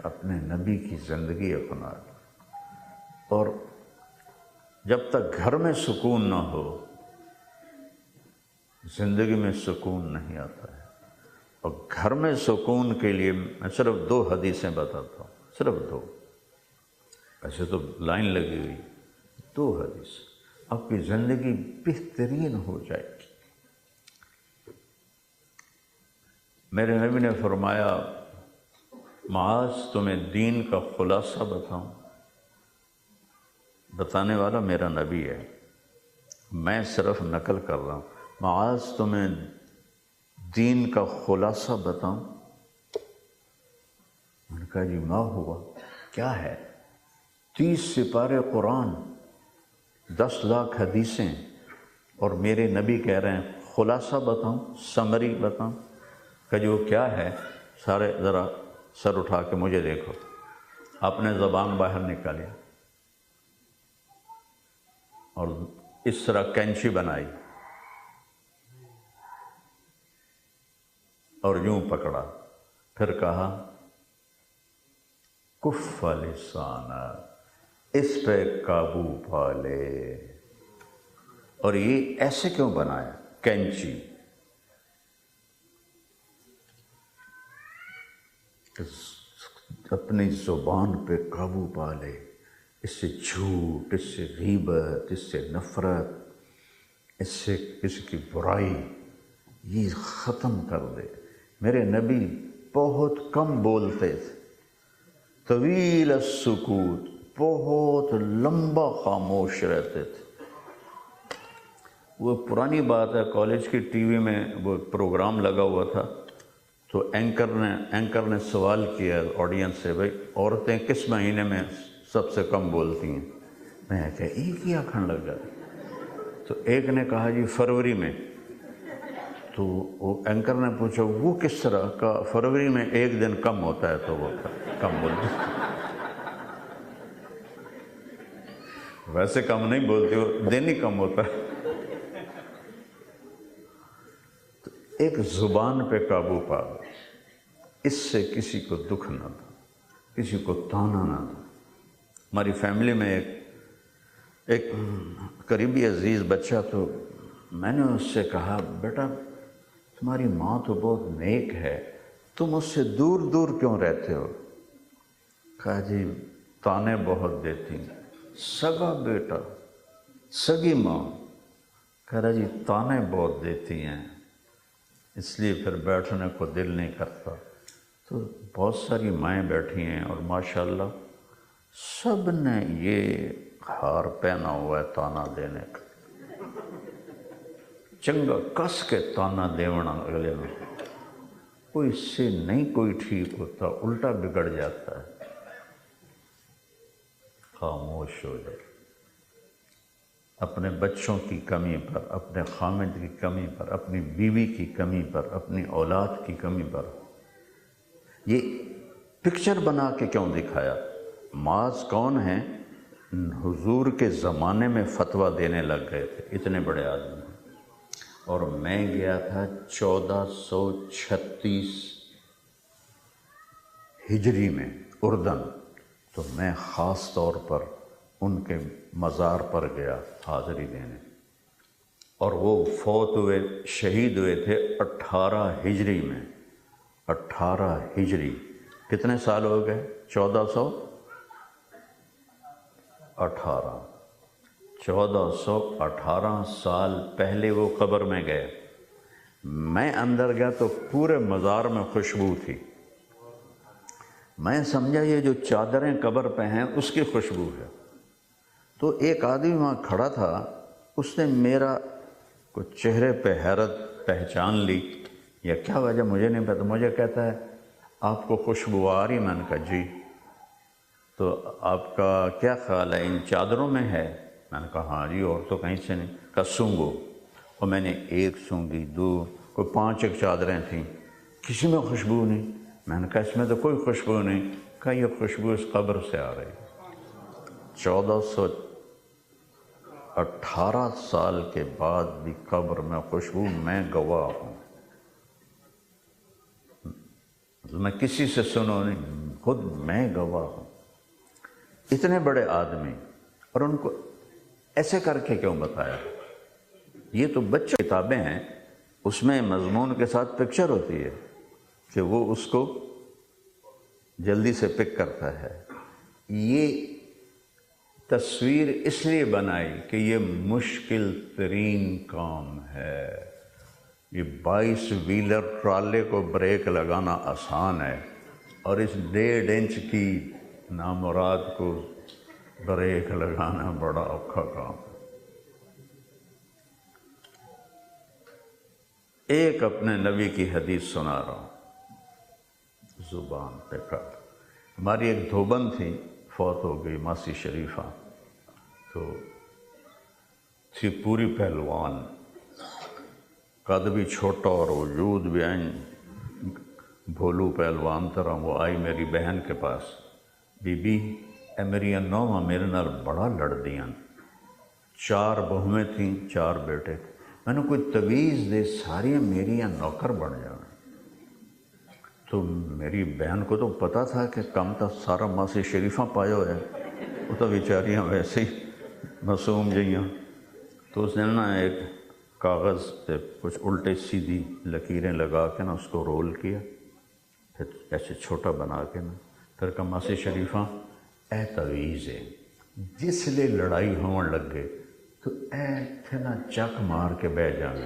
اپنے نبی کی زندگی اپنا لو، اور جب تک گھر میں سکون نہ ہو زندگی میں سکون نہیں آتا ہے۔ اور گھر میں سکون کے لیے میں صرف 2 حدیثیں بتاتا ہوں، صرف 2، ایسے تو لائن لگی ہوئی، 2 حدیث، آپ کی زندگی بہترین ہو جائے گی۔ میرے نبی نے فرمایا معاذ تمہیں دین کا خلاصہ بتاؤں؟ بتانے والا میرا نبی ہے، میں صرف نقل کر رہا ہوں۔ معاذ تمہیں دین کا خلاصہ بتاؤں؟ میں نے کہا جی ما ہوا، کیا ہے؟ 30 سپارے قرآن، 10 لاکھ حدیثیں، اور میرے نبی کہہ رہے ہیں خلاصہ بتاؤں، سمری بتاؤں؟ کہ جو کیا ہے؟ سارے ذرا سر اٹھا کے مجھے دیکھو۔ آپ نے زبان باہر نکالی اور اس طرح کینچی بنائی اور یوں پکڑا، پھر کہا کف لسانا، اس پہ قابو پا لے۔ اور یہ ایسے کیوں بنایا کینچی؟ اپنی زبان پہ قابو پا لے، اس سے جھوٹ، اس سے غیبت، اس سے نفرت، اس سے کسی کی برائی، یہ ختم کر دے۔ میرے نبی بہت کم بولتے تھے، طویل السکوت، بہت لمبا خاموش رہتے تھے۔ وہ پرانی بات ہے، کالج کی ٹی وی میں وہ پروگرام لگا ہوا تھا، تو اینکر نے سوال کیا آڈینس سے، بھائی عورتیں کس مہینے میں سب سے کم بولتی ہیں؟ میں نے کہا ایک ہی آکھن لگ جاتا۔ تو ایک نے کہا جی فروری میں۔ تو وہ اینکر نے پوچھا وہ کس طرح کا؟ فروری میں 1 دن کم ہوتا ہے تو وہ کم بولتی۔ ویسے کم نہیں بولتی، وہ دن ہی کم ہوتا ہے۔ تو ایک زبان پہ قابو پا، اس سے کسی کو دکھ نہ دو، کسی کو تانا نہ دو۔ ہماری فیملی میں ایک قریبی عزیز بچہ، تو میں نے اس سے کہا بیٹا تمہاری ماں تو بہت نیک ہے، تم اس سے دور دور کیوں رہتے ہو؟ کہا جی تانے بہت دیتی ہیں۔ سگا بیٹا، سگی ماں، کہہ رہا جی تانے بہت دیتی ہیں، اس لیے پھر بیٹھنے کو دل نہیں کرتا۔ تو بہت ساری مائیں بیٹھی ہیں اور ماشاءاللہ سب نے یہ ہار پہنا ہوا ہے تانا دینے کا، چنگا کس کے تانا دیونا اگلے میں، کوئی اس سے نہیں کوئی ٹھیک ہوتا، الٹا بگڑ جاتا ہے۔ خاموش ہو جائے، اپنے بچوں کی کمی پر، اپنے خامد کی کمی پر، اپنی بیوی کی کمی پر، اپنی اولاد کی کمی پر۔ یہ پکچر بنا کے کیوں دکھایا؟ معاذ کون ہیں؟ حضور کے زمانے میں فتویٰ دینے لگ گئے تھے، اتنے بڑے آدمی، اور میں گیا تھا 1436 ہجری میں اردن، تو میں خاص طور پر ان کے مزار پر گیا حاضری دینے، اور وہ فوت ہوئے، شہید ہوئے تھے 18 ہجری میں۔ 18 ہجری، کتنے سال ہو گئے؟ 1418 سال پہلے وہ قبر میں گئے۔ میں اندر گیا تو پورے مزار میں خوشبو تھی، میں سمجھا یہ جو چادریں قبر پہ ہیں اس کی خوشبو ہے۔ تو ایک آدمی وہاں کھڑا تھا، اس نے میرا کچھ چہرے پہ حیرت پہچان لی یا کیا وجہ مجھے نہیں پتا، مجھے کہتا ہے آپ کو خوشبو آ رہی؟ میں نے کہا جی۔ تو آپ کا کیا خیال ہے ان چادروں میں ہے؟ میں نے کہا ہاں جی، اور تو کہیں سے نہیں۔ کہا سونگو، اور میں نے 1 سونگی، 2، کوئی 5 ایک چادریں تھیں، کسی میں خوشبو نہیں۔ میں نے کہا اس میں تو کوئی خوشبو نہیں۔ کہا یہ خوشبو اس قبر سے آ رہی۔ 1418 سال کے بعد بھی قبر میں خوشبو، میں گواہ ہوں۔ میں کسی سے سنو نہیں، خود میں گواہ ہوں. اتنے بڑے آدمی، اور ان کو ایسے کر کے کیوں بتایا؟ یہ تو بچوں کتابیں ہیں، اس میں مضمون کے ساتھ پکچر ہوتی ہے کہ وہ اس کو جلدی سے پک کرتا ہے. یہ تصویر اس لیے بنائی کہ یہ مشکل ترین کام ہے. یہ 22 ویلر ٹرالے کو بریک لگانا آسان ہے، اور اس 1.5 انچ کی نامراد کو بریک لگانا بڑا اوکھا کام ہے. ایک اپنے نبی کی حدیث سنا رہا ہوں زبان پہ کر. ہماری ایک دھوبن تھی، فوت ہو گئی، ماسی شریفہ. تو تھی پوری پہلوان، قد بھی چھوٹا اور وجود بھی این بھولو پہلوان طرح. وہ آئی میری بہن کے پاس، بی بی اے میری نوواں میرے نال بڑا لڑ دیاں. 4 بہویں تھیں، 4 بیٹے تھے. میں نے کوئی تویز دے، ساریاں میری نوکر بن جانا. تو میری بہن کو تو پتہ تھا کہ کم تا سارا ماسی شریفہ پایا ہوا ہے، وہ تو بیچاریاں ویسے ہی معصوم جیاں. تو اس نے نا ایک کاغذ پہ کچھ الٹے سیدھی لکیریں لگا کے نا اس کو رول کیا، پھر ایسے چھوٹا بنا کے نا، پھر کہا ماسی شریفہ اے تویز ہے، جس لئے لڑائی ہون لگ گئے تو اے تھے نا چک مار کے بہ جانا،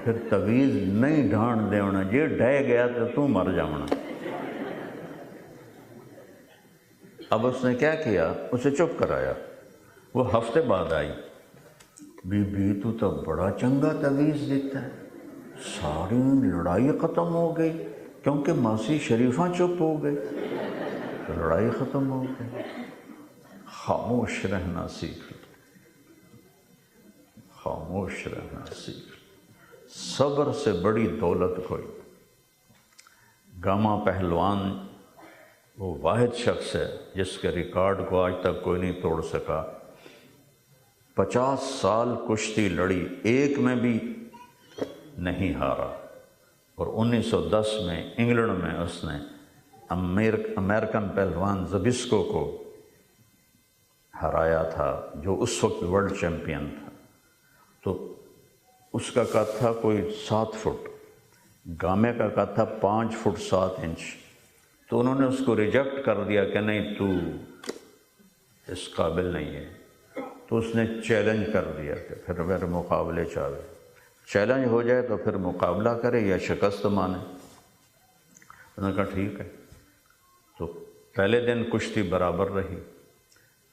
پھر تویز نہیں ڈھان دے ہونا، جے ڈھے گیا تو مر جانا. اب اس نے کیا کیا، اسے چپ کرایا. وہ ہفتے بعد آئی، بی بی تو بڑا چنگا تویز دیتا ہے. ساری لڑائی ختم ہو گئی کیونکہ ماسی شریفہ چپ ہو گئی تو لڑائی ختم ہو گئی. خاموش رہنا سیکھ لو، خاموش رہنا سیکھ لو. صبر سے بڑی دولت کوئی. گاما پہلوان وہ واحد شخص ہے جس کے ریکارڈ کو آج تک کوئی نہیں توڑ سکا. 50 سال کشتی لڑی، ایک میں بھی نہیں ہارا. اور 1910 میں انگلینڈ میں اس نے امریکن پہلوان زبسکو کو ہرایا تھا جو اس وقت ورلڈ چیمپئن تھا. تو اس کا قد تھا کوئی 7 فٹ، گامے کا قد تھا 5 فٹ 7 انچ. تو انہوں نے اس کو ریجیکٹ کر دیا کہ نہیں تو اس قابل نہیں ہے. تو اس نے چیلنج کر دیا کہ پھر میرے مقابلے چاہے، چیلنج ہو جائے تو پھر مقابلہ کرے یا شکست مانے. انہوں نے کہا ٹھیک ہے. تو پہلے دن کشتی برابر رہی.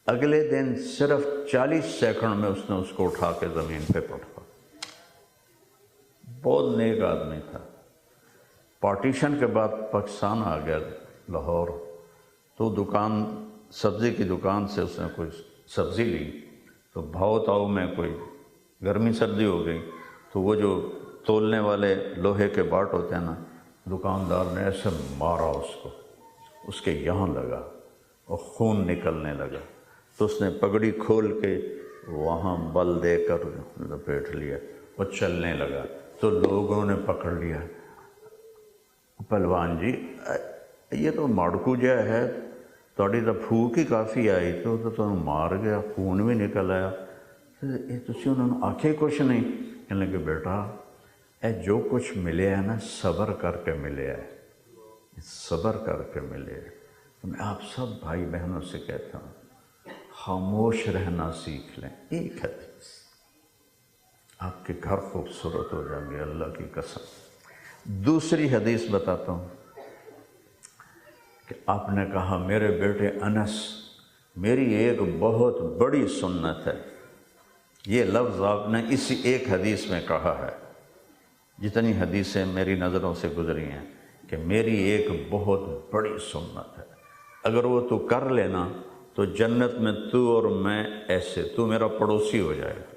اگلے دن صرف 40 سیکنڈ میں اس نے اس کو اٹھا کے زمین پہ پٹکا. بہت نیک آدمی تھا. پارٹیشن کے بعد پاکستان آ گیا لاہور. تو دکان، سبزی کی دکان سے اس نے کوئی سبزی لی تو بھاؤ تاؤ میں کوئی گرمی سردی ہو گئی. تو وہ جو تولنے والے لوہے کے باٹ ہوتے ہیں نا، دکاندار نے ایسے مارا اس کو، اس کے یہاں لگا اور خون نکلنے لگا. تو اس نے پگڑی کھول کے وہاں بل دے کر لپیٹ لیا اور چلنے لگا. تو لوگوں نے پکڑ لیا، پہلوان جی یہ تو ماڑکو جا ہے، تھوڑی تو پھوک ہی کافی آئی تو تمہیں مار گیا، خون بھی نکل آیا. تسی انہوں نے آنکھیں کچھ نہیں. کہنے لگے بیٹا اے جو کچھ ملے ہے نا صبر کر کے ملے ہے، صبر کر کے ملے ہے. تو میں آپ سب بھائی بہنوں سے کہتا ہوں خاموش رہنا سیکھ لیں. ایک حدیث آپ کے گھر خوبصورت ہو جائیں گے اللہ کی قسم. دوسری حدیث بتاتا ہوں کہ آپ نے کہا میرے بیٹے انس، میری ایک بہت بڑی سنت ہے. یہ لفظ آپ نے اسی ایک حدیث میں کہا ہے. جتنی حدیثیں میری نظروں سے گزری ہیں کہ میری ایک بہت بڑی سنت ہے، اگر وہ تو کر لینا تو جنت میں تو اور میں ایسے، تو میرا پڑوسی ہو جائے گا.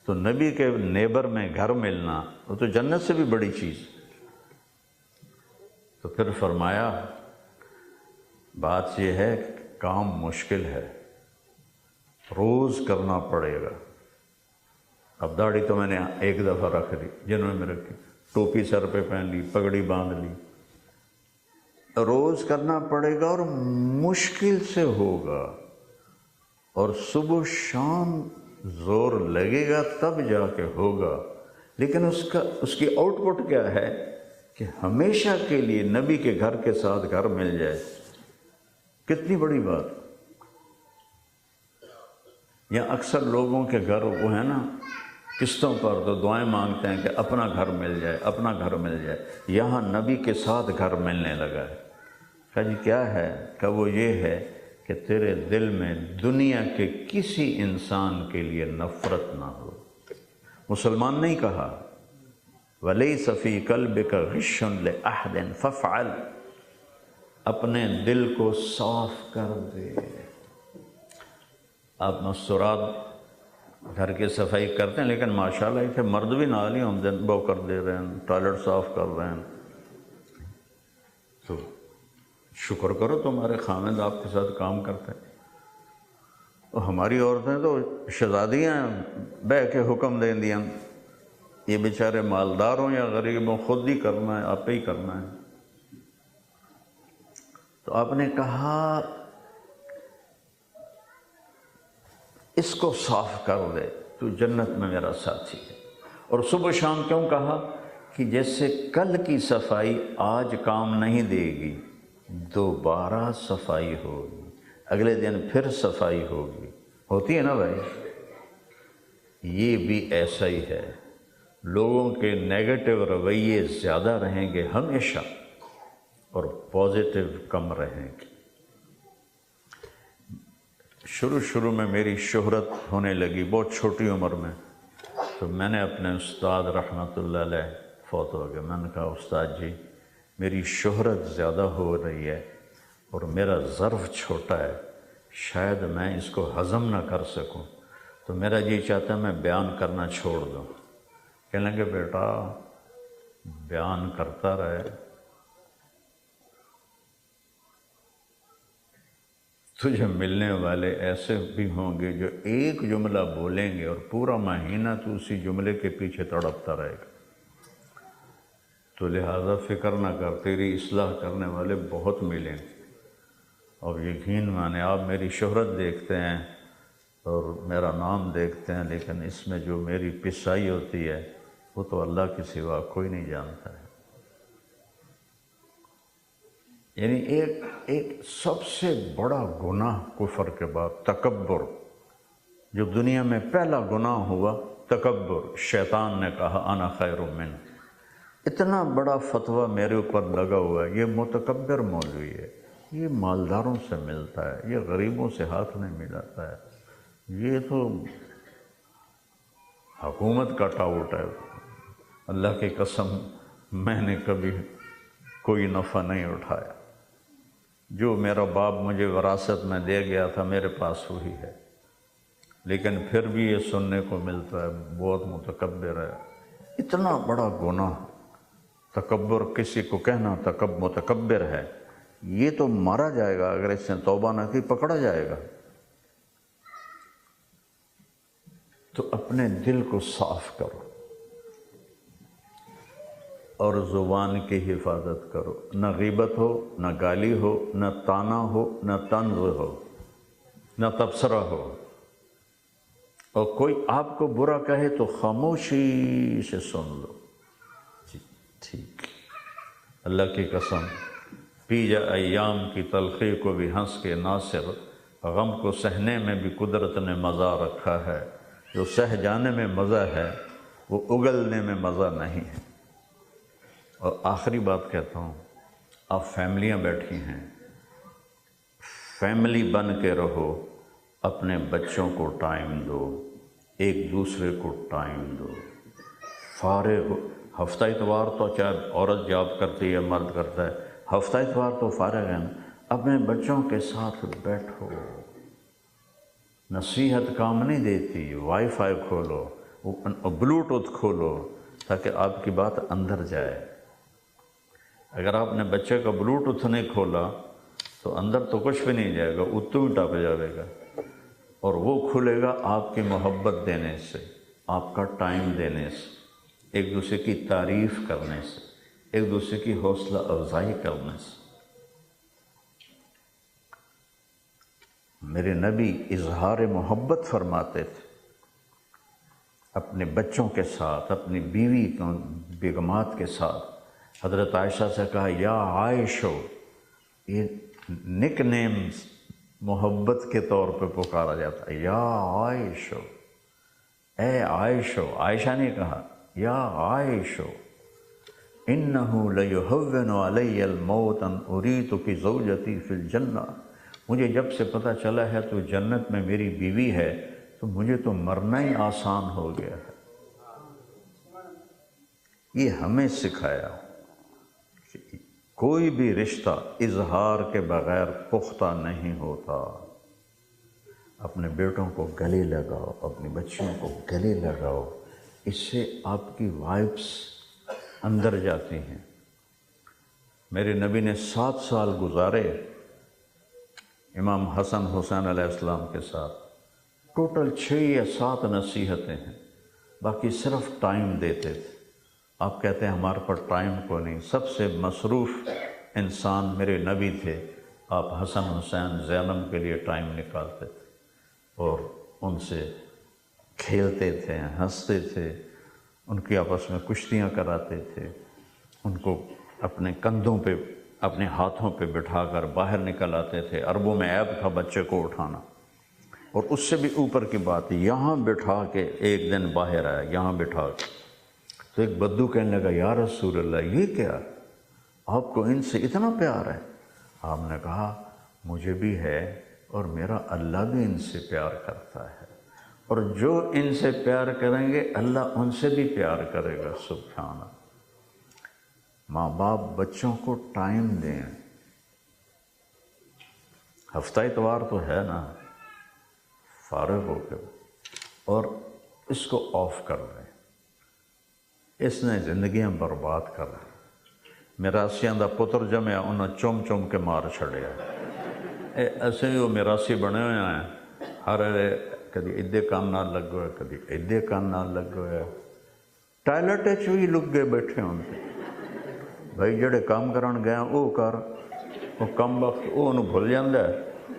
تو نبی کے نیبر میں گھر ملنا وہ تو جنت سے بھی بڑی چیز. تو پھر فرمایا بات یہ ہے کہ کام مشکل ہے، روز کرنا پڑے گا. اب داڑھی تو میں نے ایک دفعہ رکھ دی، جنہوں نے رکھی، ٹوپی سر پہ پہن لی، پگڑی باندھ لی، روز کرنا پڑے گا اور مشکل سے ہوگا، اور صبح شام زور لگے گا تب جا کے ہوگا، لیکن اس کی آؤٹ پٹ کیا ہے کہ ہمیشہ کے لیے نبی کے گھر کے ساتھ گھر مل جائے۔ کتنی بڑی بات! یا اکثر لوگوں کے گھر وہ ہے نا قسطوں پر تو دعائیں مانگتے ہیں کہ اپنا گھر مل جائے، اپنا گھر مل جائے۔ یہاں نبی کے ساتھ گھر ملنے لگا ہے۔ کہا جی کیا ہے؟ کہ وہ یہ ہے کہ تیرے دل میں دنیا کے کسی انسان کے لیے نفرت نہ ہو۔ مسلمان نہیں کہا وَلَيْسَ فِي قَلْبِكَ غِشٌّ لِأَحَدٍ فَافْعَلْ، اپنے دل کو صاف کر دے۔ آپ مستورات گھر کی صفائی کرتے ہیں، لیکن ماشاءاللہ کہ مرد بھی نال ہی ہم دن وہ کر دے رہے ہیں، ٹوائلٹ صاف کر رہے ہیں، تو شکر کرو تمہارے خامند آپ کے ساتھ کام کرتے ہیں۔ اور ہماری عورتیں تو شہزادیاں بہ کے حکم دیں دیا، یہ بیچارے مالدار ہوں یا غریب ہوں، خود ہی کرنا ہے، آپ ہی کرنا ہے۔ تو آپ نے کہا اس کو صاف کر دے، تو جنت میں میرا ساتھی ہے۔ اور صبح شام کیوں کہا؟ کہ جیسے کل کی صفائی آج کام نہیں دے گی، دوبارہ صفائی ہوگی، اگلے دن پھر صفائی ہوگی، ہوتی ہے نا بھائی؟ یہ بھی ایسا ہی ہے، لوگوں کے نیگیٹو رویے زیادہ رہیں گے ہمیشہ اور پازیٹیو کم رہیں گے۔ شروع میں میری شہرت ہونے لگی بہت چھوٹی عمر میں، تو میں نے اپنے استاد رحمۃ اللہ علیہ فوت ہو گئے، میں نے کہا استاد جی میری شہرت زیادہ ہو رہی ہے اور میرا ظرف چھوٹا ہے، شاید میں اس کو ہضم نہ کر سکوں، تو میرا جی چاہتا ہے میں بیان کرنا چھوڑ دوں۔ کہنے لگے بیٹا بیان کرتا رہے، تجھے ملنے والے ایسے بھی ہوں گے جو ایک جملہ بولیں گے اور پورا مہینہ تو اسی جملے کے پیچھے تڑپتا رہے گا، تو لہذا فکر نہ کر، تیری اصلاح کرنے والے بہت ملیں گے۔ اور یقین مانے آپ میری شہرت دیکھتے ہیں اور میرا نام دیکھتے ہیں، لیکن اس میں جو میری پسائی ہوتی ہے وہ تو اللہ کے سوا کوئی نہیں جانتا ہے۔ یعنی ایک سب سے بڑا گناہ کفر کے بعد تکبر، جو دنیا میں پہلا گناہ ہوا تکبر، شیطان نے کہا انا خیر من، اتنا بڑا فتویٰ میرے اوپر لگا ہوا ہے، یہ متکبر مولوی ہے، یہ مالداروں سے ملتا ہے، یہ غریبوں سے ہاتھ نہیں ملاتا ہے، یہ تو حکومت کا ٹاؤٹ ہے۔ اللہ کی قسم میں نے کبھی کوئی نفع نہیں اٹھایا، جو میرا باپ مجھے وراثت میں دے گیا تھا میرے پاس وہی ہے، لیکن پھر بھی یہ سننے کو ملتا ہے بہت متکبر ہے۔ اتنا بڑا گناہ تکبر، کسی کو کہنا متکبر ہے، یہ تو مارا جائے گا، اگر اس نے توبہ نہ کی پکڑا جائے گا۔ تو اپنے دل کو صاف کرو اور زبان کی حفاظت کرو، نہ غیبت ہو، نہ گالی ہو، نہ تانا ہو، نہ طنز ہو، نہ تبصرہ ہو، اور کوئی آپ کو برا کہے تو خاموشی سے سن لو، جی ٹھیک، اللہ کی قسم پی جا ایام کی تلخی کو بھی ہنس کے ناصر، غم کو سہنے میں بھی قدرت نے مزہ رکھا ہے، جو سہ جانے میں مزہ ہے وہ اگلنے میں مزہ نہیں ہے۔ اور آخری بات کہتا ہوں، آپ فیملیاں بیٹھی ہیں، فیملی بن کے رہو، اپنے بچوں کو ٹائم دو، ایک دوسرے کو ٹائم دو، فارغ ہو، ہفتہ اتوار تو چاہے عورت جاب کرتی ہے مرد کرتا ہے، ہفتہ اتوار تو فارغ ہیں، اپنے بچوں کے ساتھ بیٹھو، نصیحت کام نہیں دیتی، وائی فائی کھولو، بلوٹوتھ کھولو تاکہ آپ کی بات اندر جائے۔ اگر آپ نے بچے کا بلوٹوتھ نہیں کھولا تو اندر تو کچھ بھی نہیں جائے گا، اتو ہی ٹپ جائے گا، اور وہ کھلے گا آپ کی محبت دینے سے، آپ کا ٹائم دینے سے، ایک دوسرے کی تعریف کرنے سے، ایک دوسرے کی حوصلہ افزائی کرنے سے۔ میرے نبی اظہار محبت فرماتے تھے اپنے بچوں کے ساتھ، اپنی بیوی بیگمات کے ساتھ۔ حضرت عائشہ سے کہا یا عائشو، یہ نک نیم محبت کے طور پہ پکارا جاتا ہے، یا عائشو، اے عائشو۔ عائشہ نے کہا یا عائشو انہو لیہون علی الموت ان اریتک زوجتی فی الجنہ، مجھے جب سے پتہ چلا ہے تو جنت میں میری بیوی ہے تو مجھے تو مرنا ہی آسان ہو گیا ہے۔ یہ ہمیں سکھایا کہ کوئی بھی رشتہ اظہار کے بغیر پختہ نہیں ہوتا۔ اپنے بیٹوں کو گلے لگاؤ، اپنی بچیوں کو گلے لگاؤ، اس سے آپ کی وائبس اندر جاتی ہیں۔ میرے نبی نے 7 سال گزارے امام حسن حسین علیہ السلام کے ساتھ، ٹوٹل 6 یا 7 نصیحتیں ہیں، باقی صرف ٹائم دیتے تھے۔ آپ کہتے ہیں ہمارے پر ٹائم کو نہیں، سب سے مصروف انسان میرے نبی تھے۔ آپ حسن حسین زینب کے لیے ٹائم نکالتے تھے اور ان سے کھیلتے تھے، ہنستے تھے، ان کی آپس میں کشتیاں کراتے تھے، ان کو اپنے کندھوں پہ، اپنے ہاتھوں پہ بٹھا کر باہر نکل آتے تھے۔ عربوں میں عیب تھا بچے کو اٹھانا، اور اس سے بھی اوپر کی بات، یہاں بٹھا کے ایک دن باہر آیا، یہاں بٹھا کے، تو ایک بدو کہنے لگا یا رسول اللہ یہ کیا، آپ کو ان سے اتنا پیار ہے؟ آپ نے کہا مجھے بھی ہے اور میرا اللہ بھی ان سے پیار کرتا ہے، اور جو ان سے پیار کریں گے اللہ ان سے بھی پیار کرے گا۔ سبحان اللہ۔ ماں باپ بچوں کو ٹائم دیں۔ ہفتہ اتوار تو ہے نا، فارغ ہو کے اور اس کو آف کر دیں۔ اس نے زندگیاں برباد کر دیں۔ میراسیاں دا پتر جمیا انہاں چوم چوم کے مار چھڑیا۔ ایسے ہی وہ میراسی بنے ہوئے ہیں، ہر کدی ادھے کان نال لگ ہوئے، کدی ادھے کان نال لگ ہوئے، ٹائلٹ وچ بھی لگ گئے بیٹھے ہوں۔ بھائی جڑے کام کرن گیا وہ کر، وہ کم وقت وہ انہوں بھول جاندہ ہے۔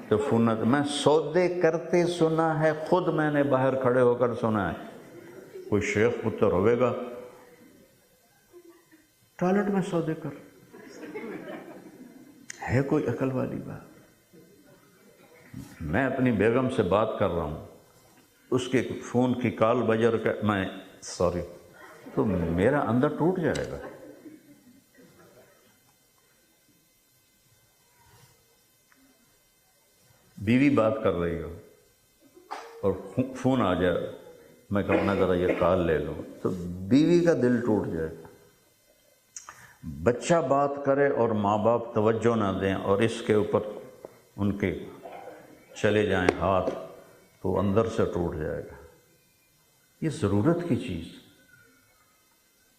تو فونت میں سودے کرتے سنا ہے، خود میں نے باہر کھڑے ہو کر سنا ہے۔ کوئی شیخ پتر ہوئے گا ٹوائلٹ میں سودے کر، ہے کوئی عقل والی بات؟ میں اپنی بیگم سے بات کر رہا ہوں، اس کے فون کی کال بجر کا میں سوری، تو میرا اندر ٹوٹ جائے گا۔ بیوی بات کر رہی ہو اور فون آ جائے، میں کہنا ذرا یہ کال لے لوں، تو بیوی کا دل ٹوٹ جائے گا۔ بچہ بات کرے اور ماں باپ توجہ نہ دیں اور اس کے اوپر ان کے چلے جائیں ہاتھ، تو اندر سے ٹوٹ جائے گا۔ یہ ضرورت کی چیز۔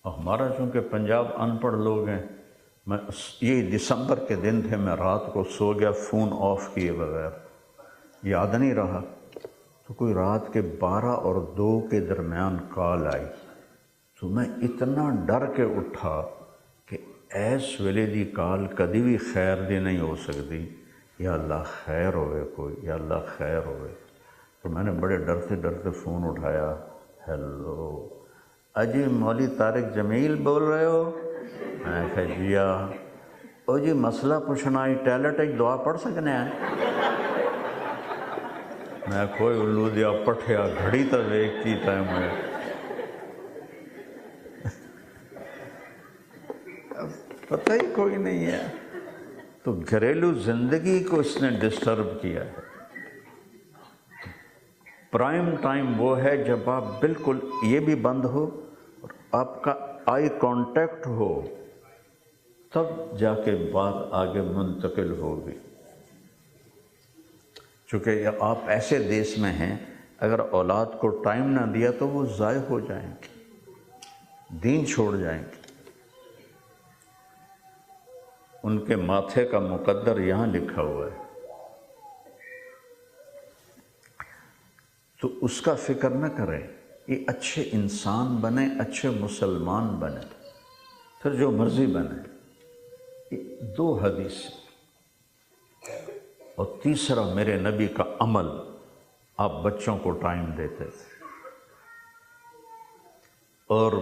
اور ہمارا چونکہ پنجاب ان پڑھ لوگ ہیں، میں یہ دسمبر کے دن تھے، میں رات کو سو گیا فون آف کیے بغیر، یاد نہیں رہا، تو کوئی رات کے 12 اور 2 کے درمیان کال آئی، تو میں اتنا ڈر کے اٹھا کہ ایس ویلے دی کال کدی بھی خیر دی نہیں ہو سکتی، یا اللہ خیر ہوئے کوئی، یا اللہ خیر ہوئے۔ تو میں نے بڑے ڈرتے ڈرتے فون اٹھایا، ہیلو اجی مولی طارق جمیل بول رہے ہو؟ میں کہا جی او جی مسئلہ پوچھنا ہی، ٹیلٹ ایک دعا پڑھ سکنے ہیں؟ میں کوئی الو دیا پٹھیا گھڑی تا ویک کی ٹائم ہے۔ پتہ ہی کوئی نہیں ہے۔ تو گھریلو زندگی کو اس نے ڈسٹرب کیا ہے۔ پرائم ٹائم وہ ہے جب آپ بالکل یہ بھی بند ہو اور آپ کا آئی کانٹیکٹ ہو، تب جا کے بات آگے منتقل ہوگی۔ چونکہ آپ ایسے دیس میں ہیں، اگر اولاد کو ٹائم نہ دیا تو وہ ضائع ہو جائیں گے، دین چھوڑ جائیں گے۔ ان کے ماتھے کا مقدر یہاں لکھا ہوا ہے، تو اس کا فکر نہ کریں۔ یہ اچھے انسان بنے، اچھے مسلمان بنے، پھر جو مرضی بنے۔ یہ 2 حدیث، اور تیسرا میرے نبی کا عمل، آپ بچوں کو ٹائم دیتے تھے، اور